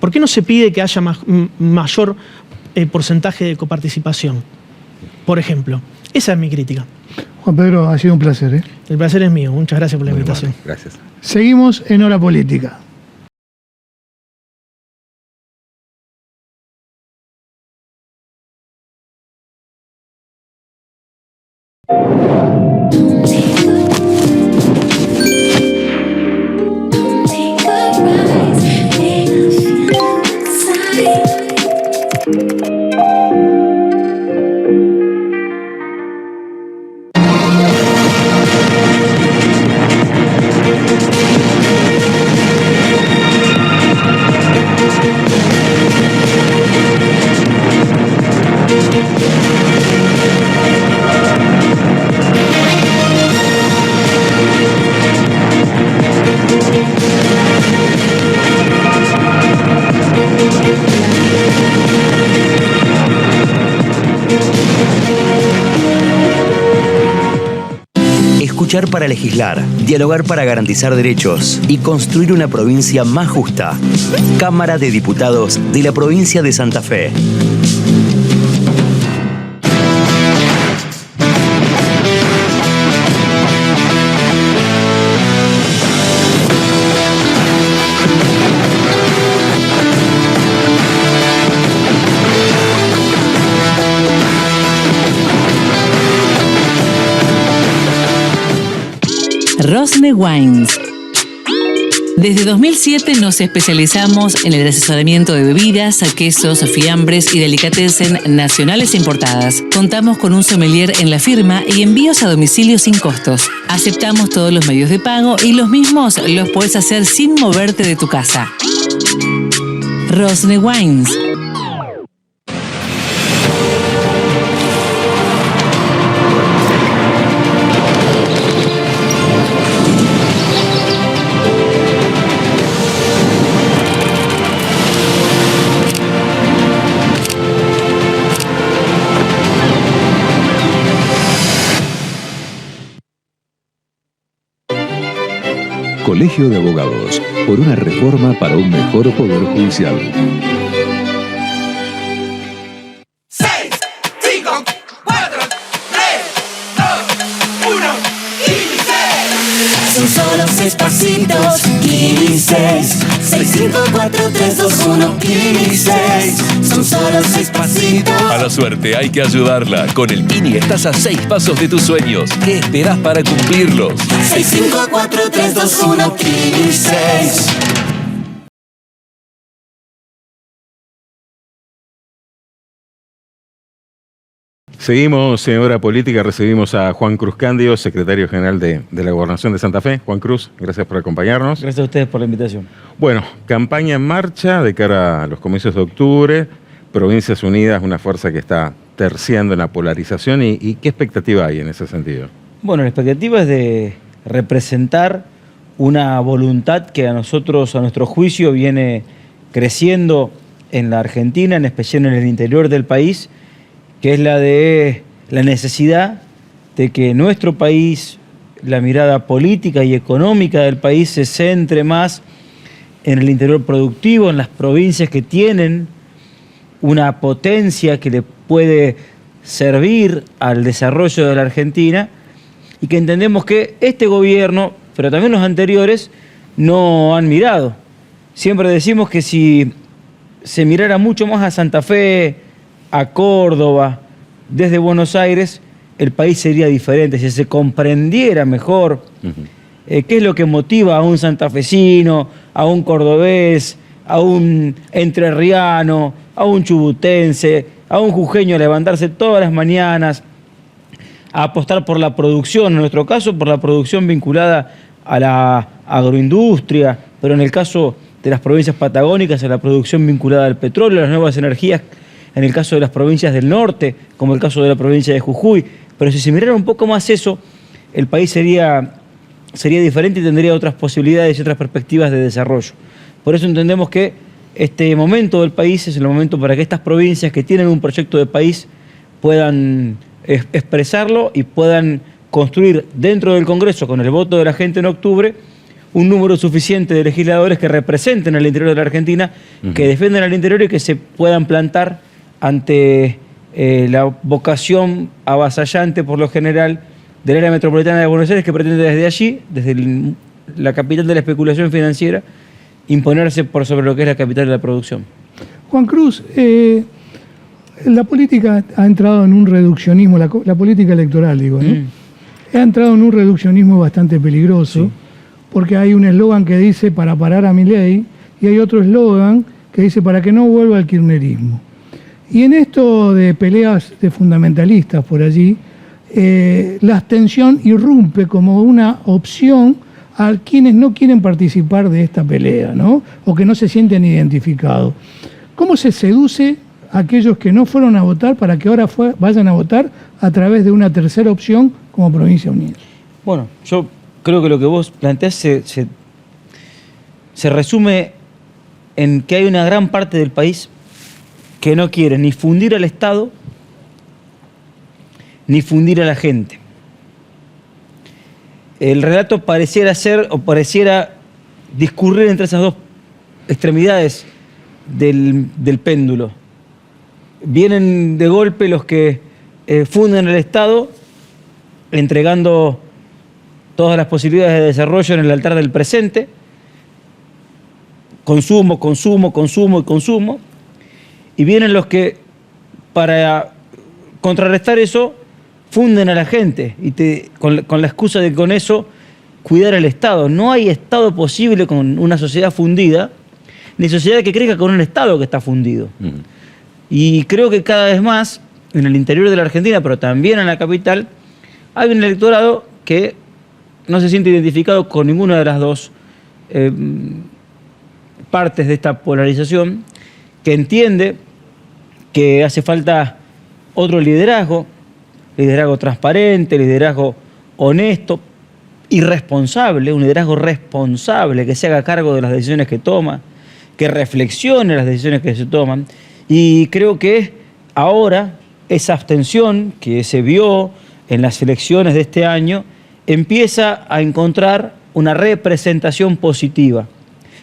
¿Por qué no se pide que haya mayor porcentaje de coparticipación? Por ejemplo, esa es mi crítica. Juan Pedro, ha sido un placer, ¿eh? El placer es mío. Muchas gracias por la invitación. Bueno, gracias. Seguimos en Hora Política. Escuchar para legislar, dialogar para garantizar derechos y construir una provincia más justa. Cámara de Diputados de la provincia de Santa Fe. Rosne Wines. Desde 2007 nos especializamos en el asesoramiento de bebidas, quesos, fiambres y delicatessen nacionales e importadas. Contamos con un sommelier en la firma y envíos a domicilio sin costos. Aceptamos todos los medios de pago y los mismos los puedes hacer sin moverte de tu casa. Rosne Wines. Colegio de Abogados, por una reforma para un mejor poder judicial. 6, 5, 4, 3, 2, 1, inicie. Son solo 6 pasitos, Kini 6. 6, 5, 4, 3, 2, 1, Kini 6. Son solo 6 pasitos. A la suerte hay que ayudarla. Con el Kini estás a 6 pasos de tus sueños. ¿Qué esperás para cumplirlos? 6, 5, 4, 3, 2, 1, Kini 6. Seguimos en Hora Política, recibimos a Juan Cruz Cándido, secretario general de la Gobernación de Santa Fe. Juan Cruz, gracias por acompañarnos. Gracias a ustedes por la invitación. Bueno, campaña en marcha de cara a los comicios de octubre. Provincias Unidas, una fuerza que está terciando en la polarización. ¿Y qué expectativa hay en ese sentido? Bueno, la expectativa es de representar una voluntad que a nosotros, a nuestro juicio, viene creciendo en la Argentina, en especial en el interior del país, que es la de la necesidad de que nuestro país, la mirada política y económica del país se centre más en el interior productivo, en las provincias que tienen una potencia que le puede servir al desarrollo de la Argentina, y que entendemos que este gobierno, pero también los anteriores, no han mirado. Siempre decimos que si se mirara mucho más a Santa Fe, a Córdoba, desde Buenos Aires, el país sería diferente. Si se comprendiera mejor qué es lo que motiva a un santafesino, a un cordobés, a un entrerriano, a un chubutense, a un jujeño a levantarse todas las mañanas, a apostar por la producción, en nuestro caso por la producción vinculada a la agroindustria, pero en el caso de las provincias patagónicas a la producción vinculada al petróleo, a las nuevas energías, en el caso de las provincias del norte, como el caso de la provincia de Jujuy. Pero si se mirara un poco más eso, el país sería diferente y tendría otras posibilidades y otras perspectivas de desarrollo. Por eso entendemos que este momento del país es el momento para que estas provincias que tienen un proyecto de país puedan expresarlo y puedan construir dentro del Congreso, con el voto de la gente en octubre, un número suficiente de legisladores que representen al interior de la Argentina, que defiendan al interior y que se puedan plantar ante la vocación avasallante, por lo general, del área metropolitana de Buenos Aires, que pretende desde allí, desde la capital de la especulación financiera, imponerse por sobre lo que es la capital de la producción. Juan Cruz, la política ha entrado en un reduccionismo, la política electoral, digo, ¿no? Ha entrado en un reduccionismo bastante peligroso, porque hay un eslogan que dice para parar a Milei y hay otro eslogan que dice para que no vuelva al kirchnerismo. Y en esto de peleas de fundamentalistas por allí, la abstención irrumpe como una opción a quienes no quieren participar de esta pelea, ¿no? O que no se sienten identificados. ¿Cómo se seduce a aquellos que no fueron a votar para que ahora vayan a votar a través de una tercera opción como Provincia Unida? Bueno, yo creo que lo que vos planteás se resume en que hay una gran parte del país que no quiere ni fundir al Estado ni fundir a la gente. El relato pareciera ser o pareciera discurrir entre esas dos extremidades del péndulo. Vienen de golpe los que funden el Estado entregando todas las posibilidades de desarrollo en el altar del presente, consumo, consumo, consumo y consumo, y vienen los que para contrarrestar eso funden a la gente y con la excusa de con eso cuidar al Estado. No hay Estado posible con una sociedad fundida, ni sociedad que crezca con un Estado que está fundido. Y creo que cada vez más en el interior de la Argentina, pero también en la capital, hay un electorado que no se siente identificado con ninguna de las dos partes de esta polarización, que entiende que hace falta otro liderazgo transparente, liderazgo honesto y responsable, un liderazgo responsable que se haga cargo de las decisiones que toma, que reflexione las decisiones que se toman. Y creo que ahora esa abstención que se vio en las elecciones de este año empieza a encontrar una representación positiva,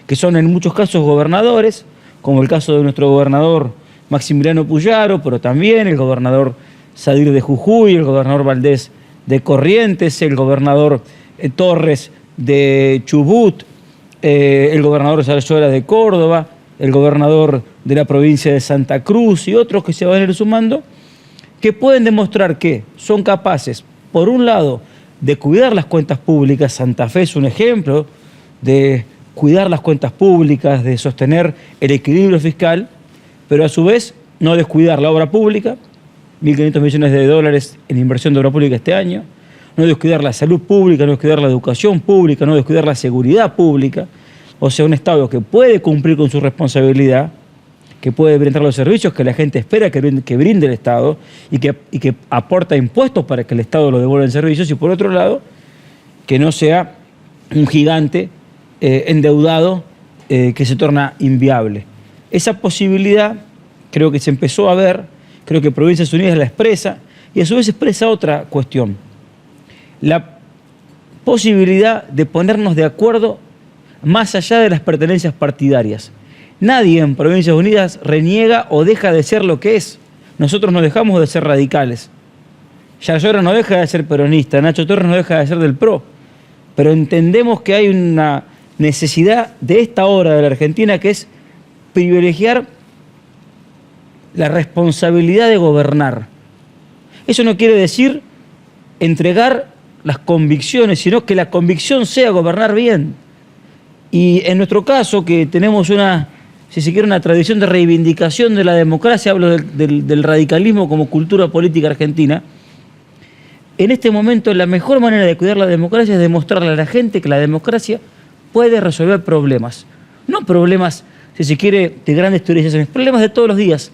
que son en muchos casos gobernadores, como el caso de nuestro gobernador Maximiliano Puyaro, pero también el gobernador Sadir de Jujuy, el gobernador Valdés de Corrientes, el gobernador Torres de Chubut, el gobernador Zarzuela de Córdoba, el gobernador de la provincia de Santa Cruz y otros que se van a ir sumando, que pueden demostrar que son capaces, por un lado, de cuidar las cuentas públicas. Santa Fe es un ejemplo de cuidar las cuentas públicas, de sostener el equilibrio fiscal, pero a su vez no descuidar la obra pública, 1.500 millones de dólares en inversión de obra pública este año, no descuidar la salud pública, no descuidar la educación pública, no descuidar la seguridad pública. O sea, un Estado que puede cumplir con su responsabilidad, que puede brindar los servicios que la gente espera que brinde el Estado y que aporta impuestos para que el Estado lo devuelva en servicios, y por otro lado, que no sea un gigante endeudado que se torna inviable. Esa posibilidad creo que se empezó a ver, creo que Provincias Unidas la expresa, y a su vez expresa otra cuestión: la posibilidad de ponernos de acuerdo más allá de las pertenencias partidarias. Nadie en Provincias Unidas reniega o deja de ser lo que es. Nosotros no dejamos de ser radicales. Yarlora no deja de ser peronista, Nacho Torres no deja de ser del PRO. Pero entendemos que hay una necesidad de esta hora de la Argentina, que es privilegiar la responsabilidad de gobernar. Eso no quiere decir entregar las convicciones, sino que la convicción sea gobernar bien. Y en nuestro caso, que tenemos si se quiere, una tradición de reivindicación de la democracia, hablo del radicalismo como cultura política argentina, en este momento la mejor manera de cuidar la democracia es demostrarle a la gente que la democracia puede resolver problemas. No problemas, si se quiere, de grandes teorizaciones, problemas de todos los días.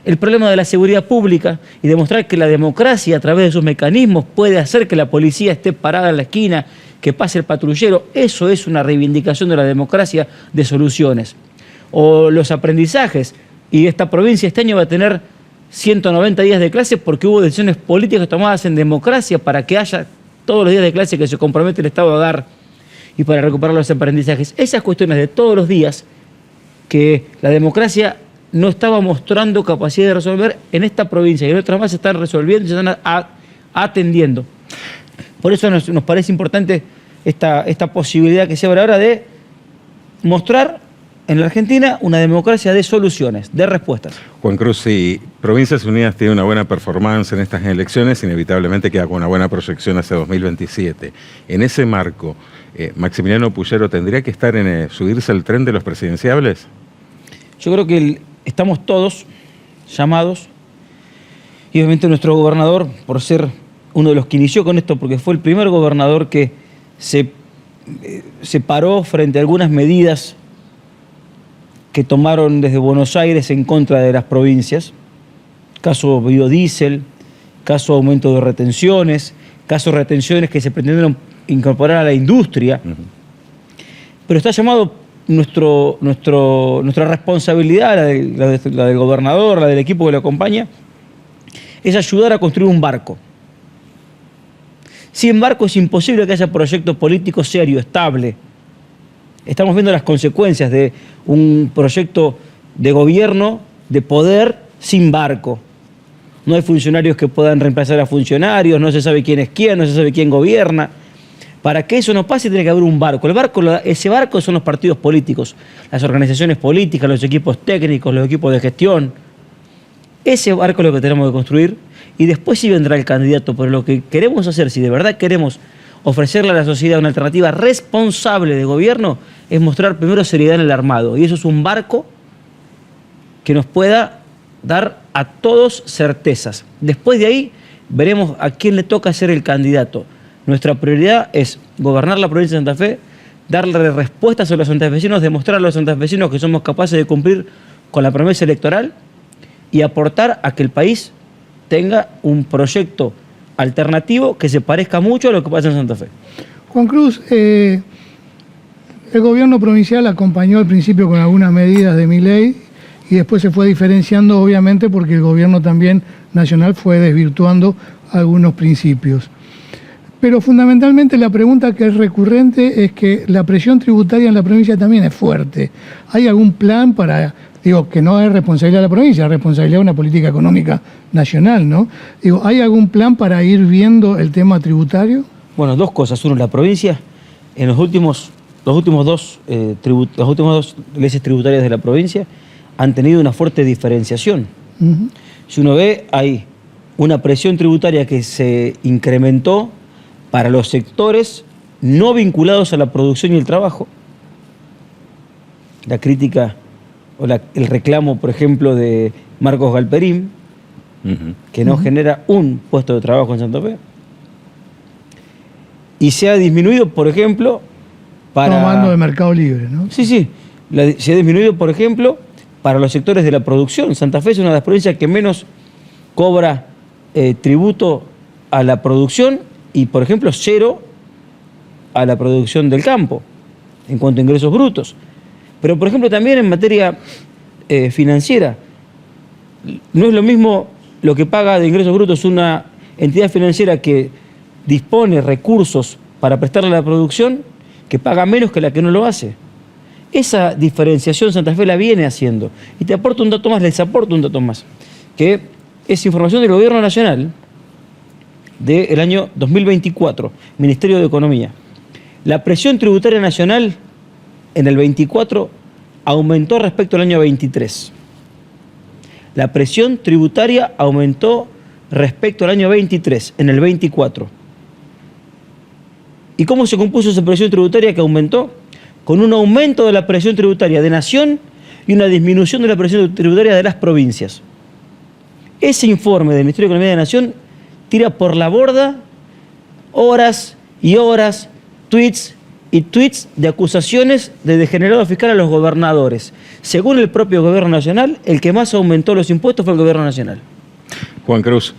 El problema de la seguridad pública, y demostrar que la democracia a través de sus mecanismos puede hacer que la policía esté parada en la esquina, que pase el patrullero. Eso es una reivindicación de la democracia, de soluciones. O los aprendizajes, y esta provincia este año va a tener 190 días de clase porque hubo decisiones políticas tomadas en democracia para que haya todos los días de clase que se compromete el Estado a dar y para recuperar los aprendizajes. Esas cuestiones de todos los días que la democracia no estaba mostrando capacidad de resolver, en esta provincia y en otras más se están resolviendo y se están atendiendo. Por eso nos parece importante esta posibilidad que se abre ahora de mostrar en la Argentina una democracia de soluciones, de respuestas. Juan Cruz, si Provincias Unidas tiene una buena performance en estas elecciones, inevitablemente queda con una buena proyección hacia 2027. En ese marco, ¿Maximiliano Puyaro tendría que estar subirse al tren de los presidenciables? Yo creo que estamos todos llamados, y obviamente nuestro gobernador, por ser uno de los que inició con esto, porque fue el primer gobernador que se paró frente a algunas medidas que tomaron desde Buenos Aires en contra de las provincias, caso biodiesel, caso aumento de retenciones, caso retenciones que se pretendieron incorporar a la industria. Pero está llamado nuestra responsabilidad, la del gobernador, la del equipo que lo acompaña, es ayudar a construir un barco. Sin barco es imposible que haya proyecto político serio, estable. Estamos viendo las consecuencias de un proyecto de gobierno, de poder, sin barco. No hay funcionarios que puedan reemplazar a funcionarios, no se sabe quién es quién, no se sabe quién gobierna. Para que eso no pase tiene que haber un barco. Ese barco son los partidos políticos, las organizaciones políticas, los equipos técnicos, los equipos de gestión. Ese barco es lo que tenemos que construir, y después sí vendrá el candidato. Pero lo que queremos hacer, si de verdad queremos ofrecerle a la sociedad una alternativa responsable de gobierno, es mostrar primero seriedad en el armado. Y eso es un barco que nos pueda dar a todos certezas. Después de ahí veremos a quién le toca ser el candidato. Nuestra prioridad es gobernar la provincia de Santa Fe, darle respuestas a los santafesinos, demostrar a los santafesinos que somos capaces de cumplir con la promesa electoral y aportar a que el país tenga un proyecto alternativo que se parezca mucho a lo que pasa en Santa Fe. Juan Cruz, el gobierno provincial acompañó al principio con algunas medidas de Milei y después se fue diferenciando, obviamente, porque el gobierno también nacional fue desvirtuando algunos principios. Pero fundamentalmente la pregunta que es recurrente es que la presión tributaria en la provincia también es fuerte. ¿Hay algún plan para, digo, que no es responsabilidad de la provincia, es responsabilidad de una política económica nacional, ¿no? Digo, ¿hay algún plan para ir viendo el tema tributario? Bueno, dos cosas. Uno, la provincia, en las últimas dos leyes tributarias de la provincia han tenido una fuerte diferenciación. Si uno ve, hay una presión tributaria que se incrementó para los sectores no vinculados a la producción y el trabajo. La crítica o el reclamo, por ejemplo, de Marcos Galperín, que no genera un puesto de trabajo en Santa Fe. Y se ha disminuido, por ejemplo, para... Estamos hablando de Mercado Libre, ¿no? Sí, sí. Se ha disminuido, por ejemplo, para los sectores de la producción. Santa Fe es una de las provincias que menos cobra tributo a la producción y, por ejemplo, cero a la producción del campo, en cuanto a ingresos brutos. Pero, por ejemplo, también en materia financiera, no es lo mismo lo que paga de ingresos brutos una entidad financiera que dispone recursos para prestarle a la producción, que paga menos que la que no lo hace. Esa diferenciación Santa Fe la viene haciendo. Y te aporto un dato más, les aporto un dato más, que es información del Gobierno Nacional del año 2024, Ministerio de Economía. La presión tributaria nacional en el 24 aumentó respecto al año 23. La presión tributaria aumentó respecto al año 23, en el 24. ¿Y cómo se compuso esa presión tributaria que aumentó? Con un aumento de la presión tributaria de nación y una disminución de la presión tributaria de las provincias. Ese informe del Ministerio de Economía de Nación tira por la borda horas y horas, tweets y tweets de acusaciones de degenerado fiscal a los gobernadores. Según el propio Gobierno Nacional, el que más aumentó los impuestos fue el Gobierno Nacional. Juan Cruz,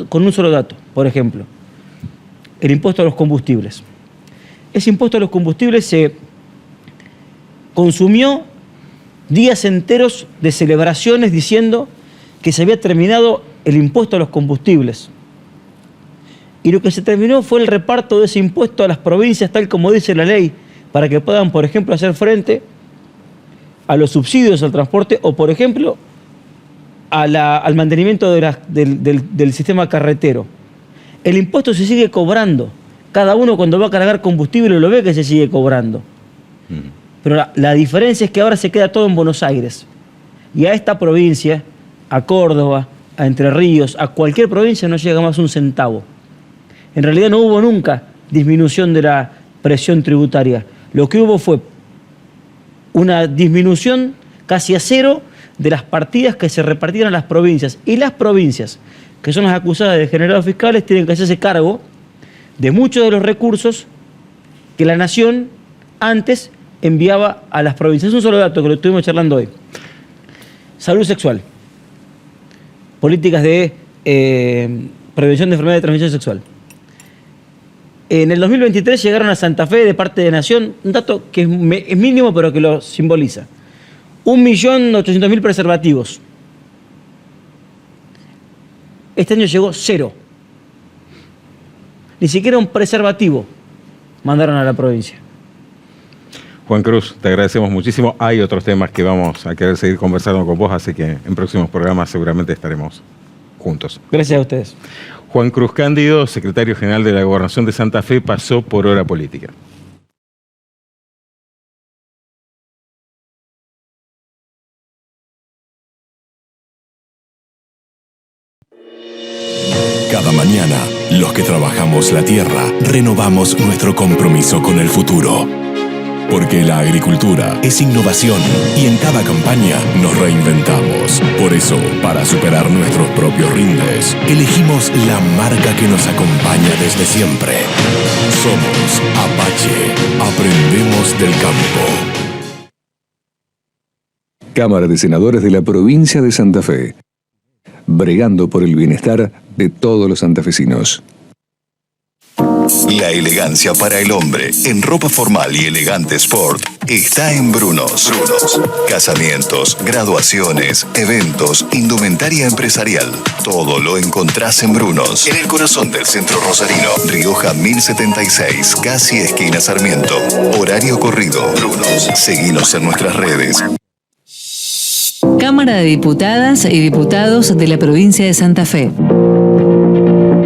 con un solo dato, por ejemplo, el impuesto a los combustibles. Ese impuesto a los combustibles se consumió días enteros de celebraciones diciendo que se había terminado el impuesto a los combustibles. Y lo que se terminó fue el reparto de ese impuesto a las provincias, tal como dice la ley, para que puedan, por ejemplo, hacer frente a los subsidios al transporte o, por ejemplo, al mantenimiento del sistema carretero. El impuesto se sigue cobrando. Cada uno cuando va a cargar combustible lo ve que se sigue cobrando. Pero la diferencia es que ahora se queda todo en Buenos Aires. Y a esta provincia, a Córdoba, a Entre Ríos, a cualquier provincia no llega más un centavo. En realidad no hubo nunca disminución de la presión tributaria. Lo que hubo fue una disminución casi a cero de las partidas que se repartieron a las provincias. Y las provincias, que son las acusadas de degenerados fiscales, tienen que hacerse cargo de muchos de los recursos que la Nación antes enviaba a las provincias. Es un solo dato que lo estuvimos charlando hoy. Salud sexual. Políticas de prevención de enfermedades de transmisión sexual. En el 2023 llegaron a Santa Fe de parte de Nación, un dato que es mínimo pero que lo simboliza. 1.800.000 preservativos. Este año llegó 0. Ni siquiera un preservativo mandaron a la provincia. Juan Cruz, te agradecemos muchísimo. Hay otros temas que vamos a querer seguir conversando con vos, así que en próximos programas seguramente estaremos juntos. Gracias a ustedes. Juan Cruz Cándido, secretario general de la Gobernación de Santa Fe, pasó por Hora Política. Cada mañana, los que trabajamos la tierra, renovamos nuestro compromiso con el futuro. Porque la agricultura es innovación y en cada campaña nos reinventamos. Por eso, para superar nuestros propios rindes, elegimos la marca que nos acompaña desde siempre. Somos Apache. Aprendemos del campo. Cámara de Senadores de la Provincia de Santa Fe. Bregando por el bienestar de todos los santafesinos. La elegancia para el hombre en ropa formal y elegante sport está en Brunos. Casamientos, graduaciones, eventos, indumentaria empresarial. Todo lo encontrás en Brunos, en el corazón del centro rosarino. Rioja 1076, casi esquina Sarmiento. Horario corrido. Brunos. Seguinos en nuestras redes. Cámara de Diputadas y Diputados de la provincia de Santa Fe.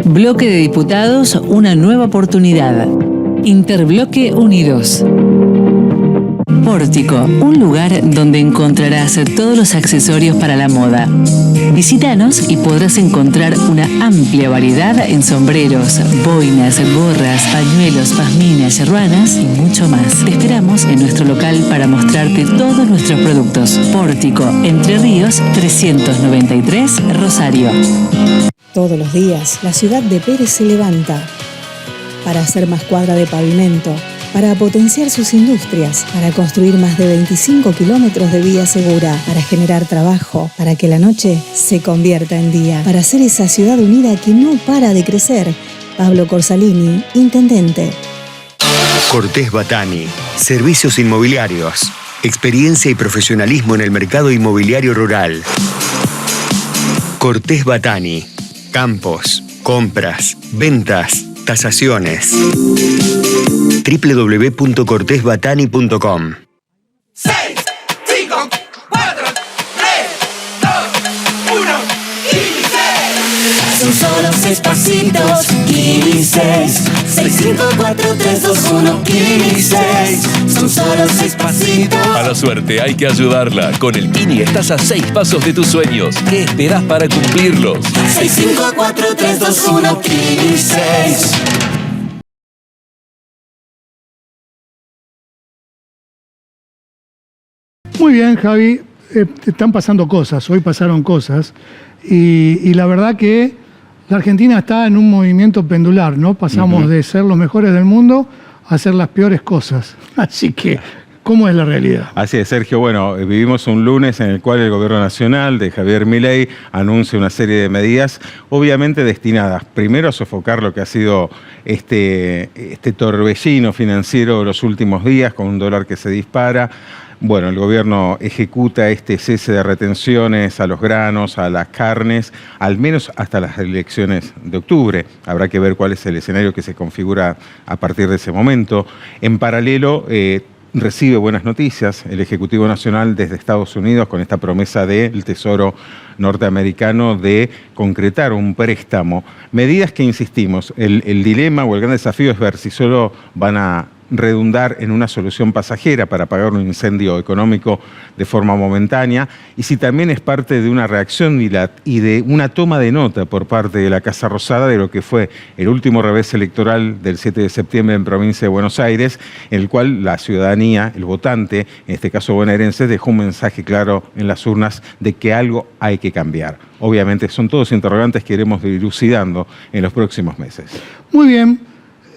Bloque de Diputados, una nueva oportunidad. Interbloque Unidos. Pórtico, un lugar donde encontrarás todos los accesorios para la moda. Visítanos y podrás encontrar una amplia variedad en sombreros, boinas, gorras, pañuelos, pazminas, yerbanas y mucho más. Te esperamos en nuestro local para mostrarte todos nuestros productos. Pórtico, Entre Ríos, 393, Rosario. Todos los días, la ciudad de Pérez se levanta para hacer más cuadra de pavimento, para potenciar sus industrias, para construir más de 25 kilómetros de vía segura, para generar trabajo, para que la noche se convierta en día, para hacer esa ciudad unida que no para de crecer. Pablo Corsalini, Intendente. Cortés Batani, Servicios Inmobiliarios. Experiencia y profesionalismo en el mercado inmobiliario rural. Cortés Batani. Campos, compras, ventas, tasaciones. www.cortesbatani.com. 6, 5, 4, 3, 2, 1, ¡Inicie! Son solo 6 pasitos, ¡Inicie! 6, 5, 4, 3, 2, 1, ¡Inicie! Son solo 6 pasitos. A la suerte hay que ayudarla. Con el Kini estás a 6 pasos de tus sueños. ¿Qué esperás para cumplirlos? 6, 5, 4, 3, 2, 1, ¡Inicie! Muy bien, Javi. Están pasando cosas, hoy pasaron cosas. Y la verdad que la Argentina está en un movimiento pendular, ¿no? Pasamos de ser los mejores del mundo a hacer las peores cosas. Así que, ¿cómo es la realidad? Así es, Sergio. Bueno, vivimos un lunes en el cual el gobierno nacional de Javier Milei anuncia una serie de medidas, obviamente destinadas primero a sofocar lo que ha sido este torbellino financiero de los últimos días, con un dólar que se dispara. Bueno, el gobierno ejecuta este cese de retenciones a los granos, a las carnes, al menos hasta las elecciones de octubre. Habrá que ver cuál es el escenario que se configura a partir de ese momento. En paralelo, recibe buenas noticias el Ejecutivo Nacional desde Estados Unidos con esta promesa del Tesoro norteamericano de concretar un préstamo. Medidas que, insistimos, el dilema o el gran desafío es ver si solo van a redundar en una solución pasajera para apagar un incendio económico de forma momentánea, y si también es parte de una reacción y de una toma de nota por parte de la Casa Rosada de lo que fue el último revés electoral del 7 de septiembre en provincia de Buenos Aires, en el cual la ciudadanía, el votante, en este caso bonaerense, dejó un mensaje claro en las urnas de que algo hay que cambiar. Obviamente son todos interrogantes que iremos dilucidando en los próximos meses. Muy bien.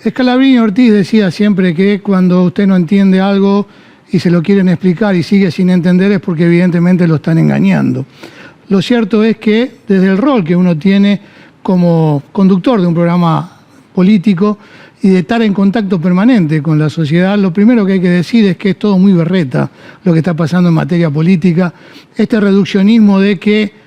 Scalabrini Ortiz decía siempre que cuando usted no entiende algo y se lo quieren explicar y sigue sin entender es porque evidentemente lo están engañando. Lo cierto es que desde el rol que uno tiene como conductor de un programa político y de estar en contacto permanente con la sociedad, lo primero que hay que decir es que es todo muy berreta lo que está pasando en materia política. Este reduccionismo de que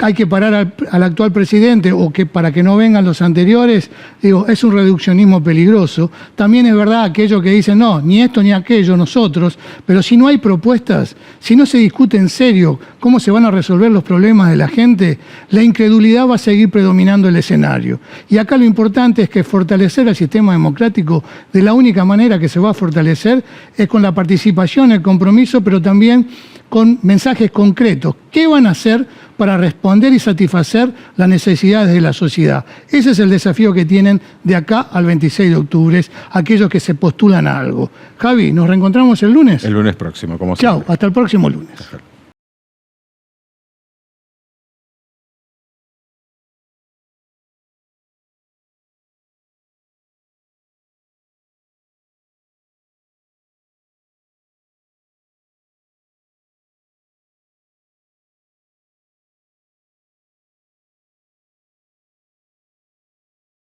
hay que parar al actual presidente o que para que no vengan los anteriores, digo, es un reduccionismo peligroso. También es verdad aquellos que dicen, no, ni esto ni aquello, nosotros, pero si no hay propuestas, si no se discute en serio cómo se van a resolver los problemas de la gente, la incredulidad va a seguir predominando el escenario. Y acá lo importante es que fortalecer el sistema democrático, de la única manera que se va a fortalecer es con la participación, el compromiso, pero también con mensajes concretos. ¿Qué van a hacer para responder y satisfacer las necesidades de la sociedad? Ese es el desafío que tienen de acá al 26 de octubre, aquellos que se postulan a algo. Javi, ¿nos reencontramos el lunes? El lunes próximo, como siempre. Chao, hasta el próximo lunes.